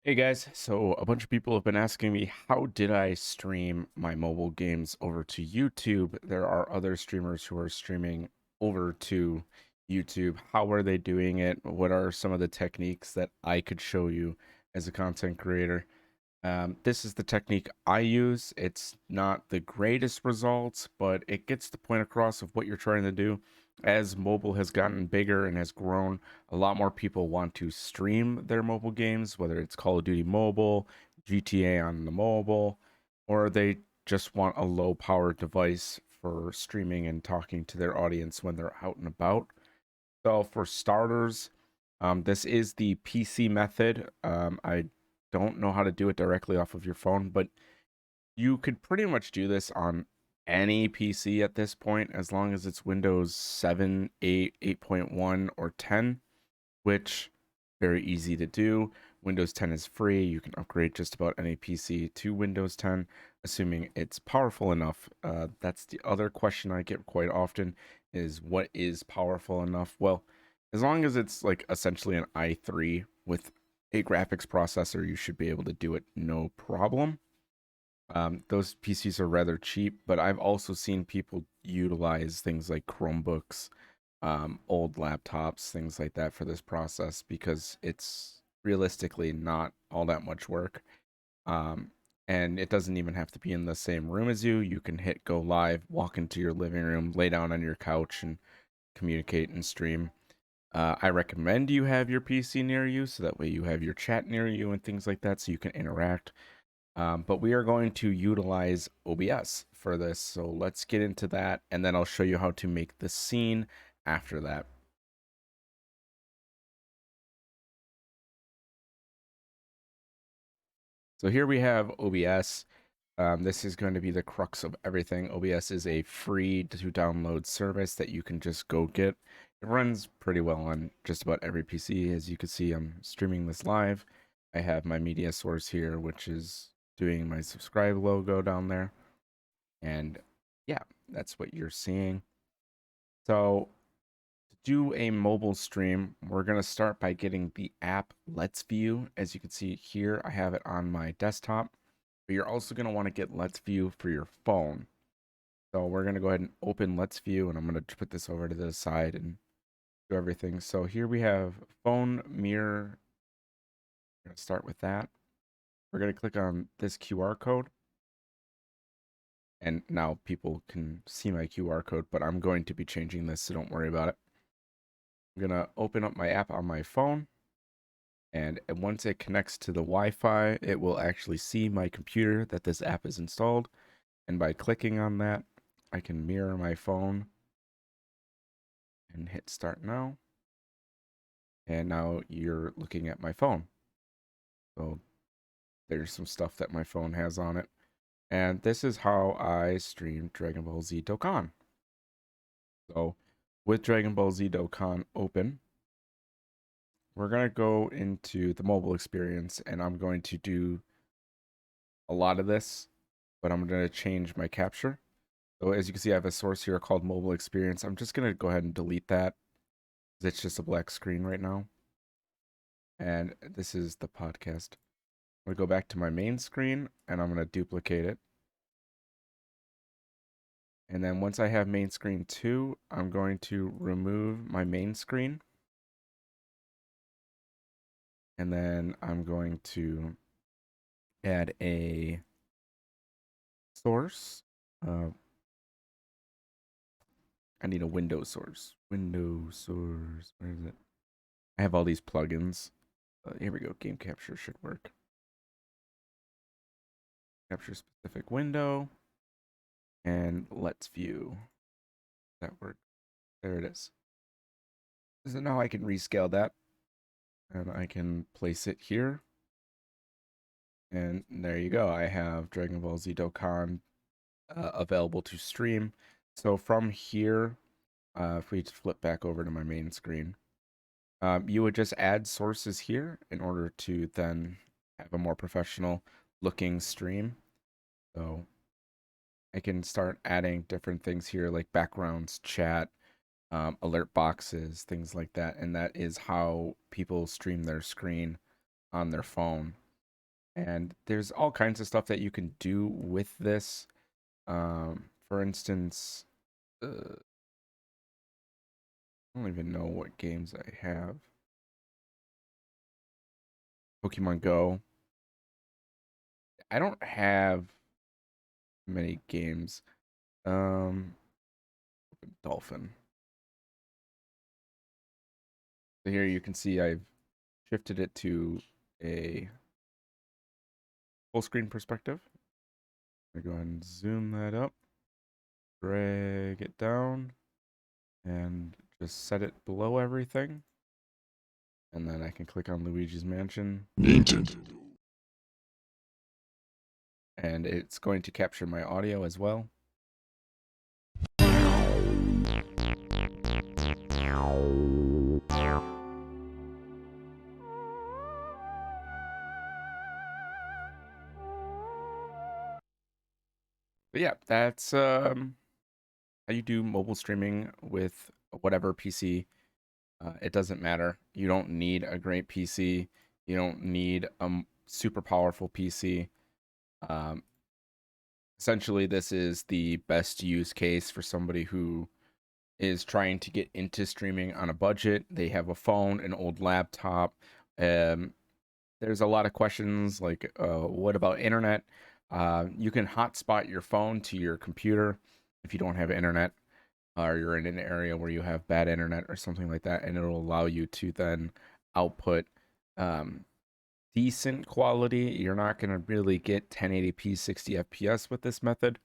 Hey guys, so a bunch of people have been asking me how did I stream my mobile games over to YouTube? There are other streamers who are streaming over to YouTube. How are they doing it? What are some of the techniques that I could show you as a content creator? This is the technique I use. It's not the greatest results, but it gets the point across of what you're trying to do. As mobile has gotten bigger and has grown, a lot more people want to stream their mobile games, whether it's Call of Duty Mobile, GTA on the mobile, or they just want a low power device for streaming and talking to their audience when they're out and about. So, for starters, this is the PC method. I don't know how to do it directly off of your phone, but you could pretty much do this on any PC at this point, as long as it's Windows 7, 8, 8.1, or 10, which very easy to do. Windows 10 is free. You can upgrade just about any PC to Windows 10, assuming it's powerful enough. That's the other question I get quite often is what is powerful enough? Well, as long as it's like essentially an i3 with a graphics processor, you should be able to do it no problem. Those PCs are rather cheap, but I've also seen people utilize things like Chromebooks, old laptops, things like that for this process because it's realistically not all that much work. Um, and it doesn't even have to be in the same room as you. You can hit go live, walk into your living room, lay down on your couch, and communicate and stream. I recommend you have your PC near you so that way you have your chat near you and things like that so you can interact. But we are going to utilize OBS for this. So let's get into that, and then I'll show you how to make the scene after that. So here we have OBS. This is going to be the crux of everything. OBS is a free to download service that you can just go get. It runs pretty well on just about every PC. As you can see, I'm streaming this live. I have my media source here, which is doing my subscribe logo down there. And yeah, that's what you're seeing. So to do a mobile stream, we're going to start by getting the app Let's View. As you can see here, I have it on my desktop, but you're also going to want to get Let's View for your phone. So we're going to go ahead and open Let's View, and I'm going to put this over to the side and do everything. So here we have phone mirror. We're going to start with that. We're going to click on this QR code. And now people can see my QR code, but I'm going to be changing this, so don't worry about it. I'm going to open up my app on my phone. And once it connects to the Wi-Fi, it will actually see my computer that this app is installed. And by clicking on that, I can mirror my phone and hit start now. And now you're looking at my phone. So there's some stuff that my phone has on it. And this is how I stream Dragon Ball Z Dokkan. So with Dragon Ball Z Dokkan open, we're going to go into the mobile experience, and I'm going to do a lot of this, but I'm going to change my capture. So as you can see, I have a source here called mobile experience. I'm just going to go ahead and delete that because it's just a black screen right now. And this is the podcast. I'm going to go back to my main screen, and I'm going to duplicate it. And then once I have main screen 2, I'm going to remove my main screen. And then I'm going to add a source. I need a Windows source. Windows source. Where is it? I have all these plugins. Here we go. Game capture should work. Capture specific window. And let's view. That work. There it is. So now I can rescale that. And I can place it here. And there you go. I have Dragon Ball Z Dokkan available to stream. So from here, if we flip back over to my main screen, you would just add sources here in order to then have a more professional looking stream. So I can start adding different things here like backgrounds, chat, alert boxes, things like that. And that is how people stream their screen on their phone. And there's all kinds of stuff that you can do with this. For instance, I don't even know what games I have. Pokemon Go. I don't have many games. Um, Dolphin. So here you can see I've shifted it to a full screen perspective. I go ahead and zoom that up, drag it down, and just set it below everything. And then I can click on Luigi's Mansion. And it's going to capture my audio as well. But yeah, that's how you do mobile streaming with whatever PC. It doesn't matter. You don't need a great PC. You don't need a super powerful PC. Um, Essentially, this is the best use case for somebody who is trying to get into streaming on a budget. They have a phone, an old laptop. Um, there's a lot of questions like, what about internet? You can hotspot your phone to your computer if you don't have internet, or you're in an area where you have bad internet or something like that, and it'll allow you to then output um, decent quality. You're not going to really get 1080p 60 FPS with this method,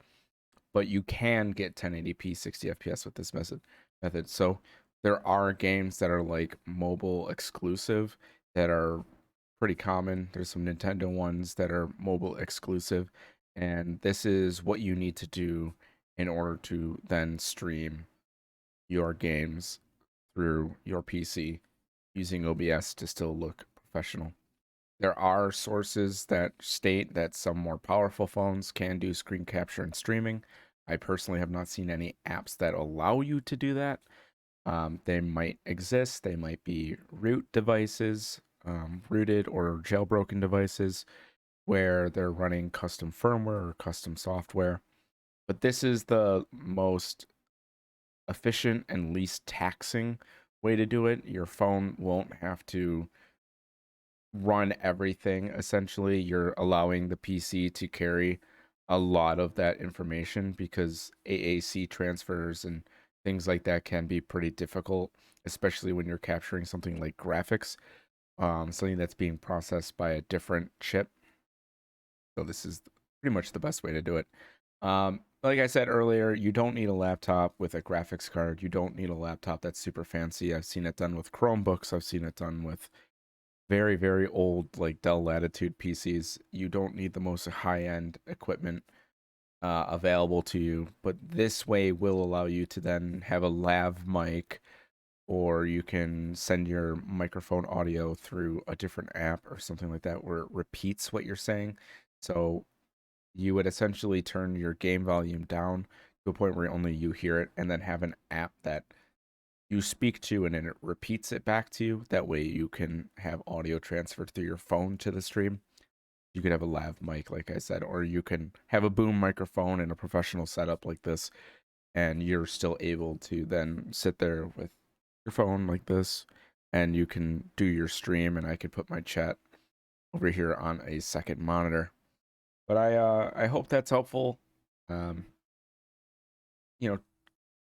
but you can get 1080p 60 FPS with this method. So there are games that are like mobile exclusive that are pretty common. There's some Nintendo ones that are mobile exclusive, and this is what you need to do in order to then stream your games through your PC using OBS to still look professional. There are sources that state that some more powerful phones can do screen capture and streaming. I personally have not seen any apps that allow you to do that. They might exist. They might be root devices, rooted or jailbroken devices where they're running custom firmware or custom software. But this is the most efficient and least taxing way to do it. Your phone won't have to run everything. Essentially, you're allowing the PC to carry a lot of that information because AAC transfers and things like that can be pretty difficult, especially when you're capturing something like graphics, something that's being processed by a different chip. So this is pretty much the best way to do it. Like I said earlier, you don't need a laptop with a graphics card. You don't need a laptop that's super fancy. I've seen it done with Chromebooks. I've seen it done with very, very old, like Dell Latitude PCs. You don't need the most high end equipment available to you, but this way will allow you to then have a lav mic, or you can send your microphone audio through a different app or something like that where it repeats what you're saying. So you would essentially turn your game volume down to a point where only you hear it, and then have an app that you speak to and then it repeats it back to you. That way you can have audio transferred through your phone to the stream. You could have a lav mic, like I said, or you can have a boom microphone in a professional setup like this, and you're still able to then sit there with your phone like this, and you can do your stream, and I could put my chat over here on a second monitor. But I hope that's helpful. Um, you know,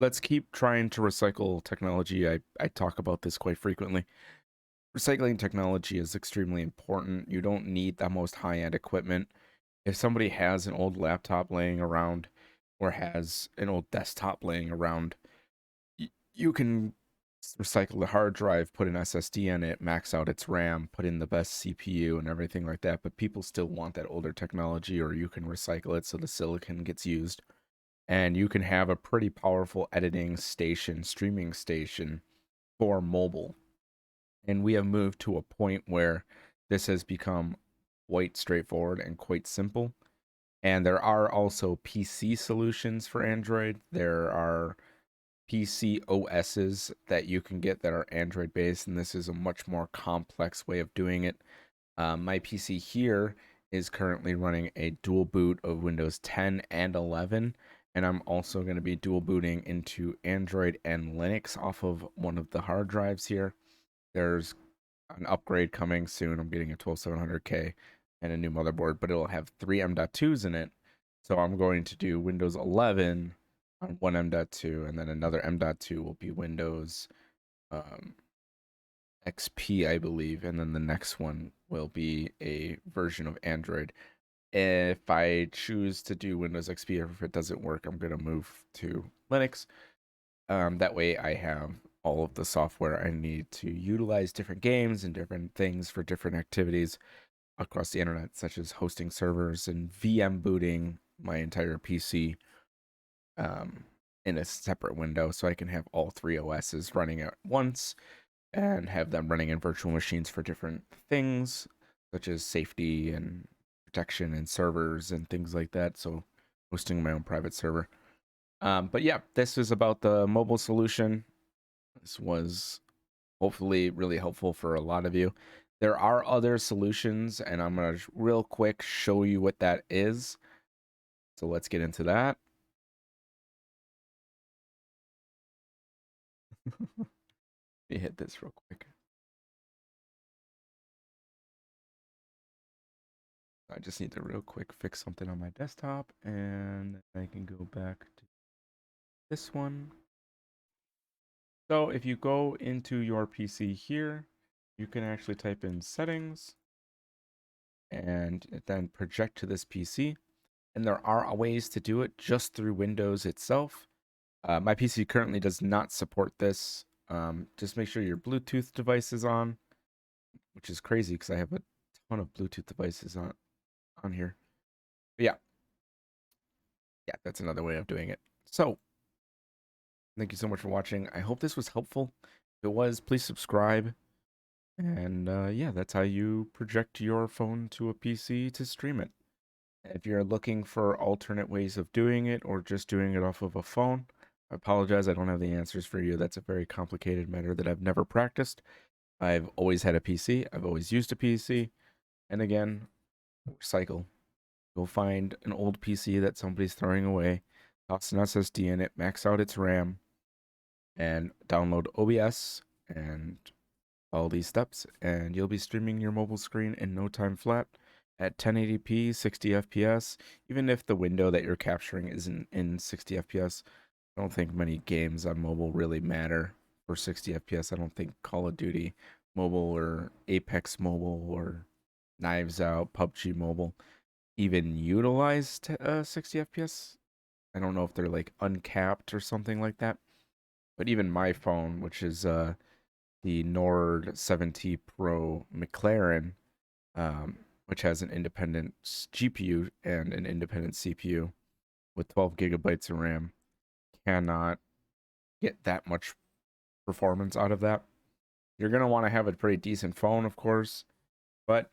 let's keep trying to recycle technology. I talk about this quite frequently. Recycling technology is extremely important. You don't need the most high end equipment. If somebody has an old laptop laying around or has an old desktop laying around, you can recycle the hard drive, put an SSD in it, max out its RAM, put in the best CPU and everything like that. But people still want that older technology, or you can recycle it so the silicon gets used. And you can have a pretty powerful editing station, streaming station for mobile. And we have moved to a point where this has become quite straightforward and quite simple. And there are also PC solutions for Android. There are PC OSs that you can get that are Android based, and this is a much more complex way of doing it. My PC here is currently running a dual boot of Windows 10 and 11, and I'm also going to be dual booting into Android and Linux off of one of the hard drives here. There's an upgrade coming soon. I'm getting a 12700K and a new motherboard, but it'll have three M.2s in it. So I'm going to do Windows 11 on one M.2, and then another M.2 will be Windows um, XP, I believe, and then the next one will be a version of Android. If I choose to do Windows XP, or if it doesn't work, I'm going to move to Linux. That way I have all of the software I need to utilize different games and different things for different activities across the internet, such as hosting servers and VM booting my entire PC um, in a separate window, so I can have all three OSs running at once and have them running in virtual machines for different things, such as safety and protection and servers and things like that. So hosting my own private server. But yeah, this is about the mobile solution. This was hopefully really helpful for a lot of you. There are other solutions, and I'm going to real quick show you what that is. So let's get into that. Let me hit this real quick. I just need to real quick fix something on my desktop, and I can go back to this one. So if you go into your PC here, you can actually type in settings and then project to this PC. And there are ways to do it just through Windows itself. My PC currently does not support this. Just make sure your Bluetooth device is on, which is crazy because I have a ton of Bluetooth devices on here. But yeah, that's another way of doing it. So thank you so much for watching. I hope this was helpful. If it was, please subscribe. And yeah, that's how you project your phone to a PC to stream it. If you're looking for alternate ways of doing it or just doing it off of a phone, I apologize, I don't have the answers for you. That's a very complicated matter that I've never practiced. I've always had a PC, I've always used a PC, and again, recycle. Go find an old PC that somebody's throwing away, toss an SSD in it, max out its RAM, and download OBS and all these steps, and you'll be streaming your mobile screen in no time flat at 1080p, 60 FPS. Even if the window that you're capturing isn't in 60 FPS, I don't think many games on mobile really matter for 60 FPS. I don't think Call of Duty mobile or Apex mobile or Knives Out, PUBG mobile even utilized 60 FPS. I don't know if they're like uncapped or something like that. But even my phone, which is the Nord 7T Pro McLaren, which has an independent GPU and an independent CPU with 12 gigabytes of RAM, cannot get that much performance out of that. You're going to want to have a pretty decent phone, of course, but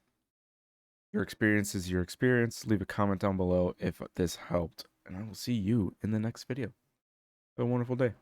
your experience is your experience. Leave a comment down below if this helped, and I will see you in the next video. Have a wonderful day.